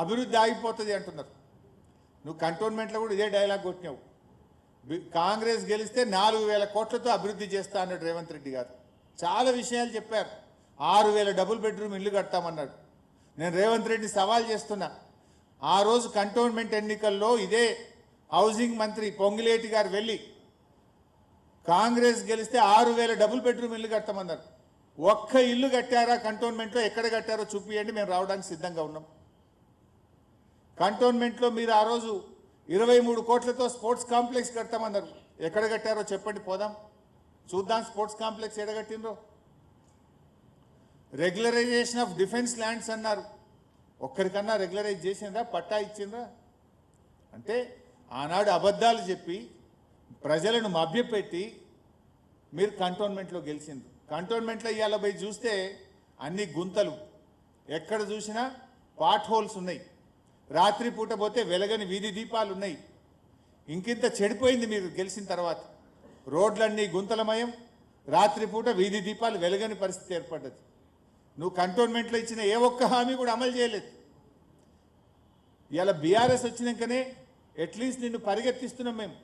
అభివృద్ధి ఆగిపోతుంది అంటున్నారు. నువ్వు కంటోన్మెంట్లో కూడా ఇదే డైలాగ్ కొట్టినావు. కాంగ్రెస్ గెలిస్తే 4,000 కోట్లతో అభివృద్ధి చేస్తా అన్నాడు రేవంత్ రెడ్డి గారు. చాలా విషయాలు చెప్పారు. 6,000 డబుల్ బెడ్రూమ్ ఇల్లు కడతామన్నాడు. నేను రేవంత్ రెడ్డి సవాల్ చేస్తున్నా, ఆ రోజు కంటోన్మెంట్ ఎన్నికల్లో ఇదే హౌసింగ్ మంత్రి పొంగిలేటి గారు వెళ్ళి కాంగ్రెస్ గెలిస్తే 6,000 డబుల్ బెడ్రూమ్ ఇల్లు కడతామన్నారు. ఒక్క ఇల్లు కట్టారా కంటోన్మెంట్లో? ఎక్కడ కట్టారో చూపియండి, మేము రావడానికి సిద్ధంగా ఉన్నాం. కంటోన్మెంట్లో మీరు ఆ రోజు 23 కోట్లతో స్పోర్ట్స్ కాంప్లెక్స్ కడతామన్నారు. ఎక్కడ కట్టారో చెప్పండి, పోదాం చూద్దాం స్పోర్ట్స్ కాంప్లెక్స్ ఎక్కడ కట్టినరో. రెగ్యులరైజేషన్ ఆఫ్ డిఫెన్స్ ల్యాండ్స్ అన్నారు. ఒక్కరికన్నా రెగ్యులరైజ్ చేసిందా? పట్టా ఇచ్చిందా? అంటే ఆనాడు అబద్ధాలు చెప్పి ప్రజలను మభ్యపెట్టి మీరు కంటోన్మెంట్లో గెలిచిండ్రు. కంటోన్మెంట్లో ఇవాళ పోయి చూస్తే అన్ని గుంతలు, ఎక్కడ చూసినా పాట్ హోల్స్ ఉన్నాయి. రాత్రిపూట పోతే వెలగని వీధి దీపాలు ఉన్నాయి. ఇంకింత చెడిపోయింది మీరు గెలిచిన తర్వాత. రోడ్లన్నీ గుంతలమయం, రాత్రిపూట వీధి దీపాలు వెలగని పరిస్థితి ఏర్పడ్డది. నువ్వు కంటోన్మెంట్లో ఇచ్చిన ఏ ఒక్క హామీ కూడా అమలు చేయలేదు. ఇలా బీఆర్ఎస్ వచ్చినాకనే అట్లీస్ట్ నిన్ను పరిగెత్తిస్తున్నాం మేము.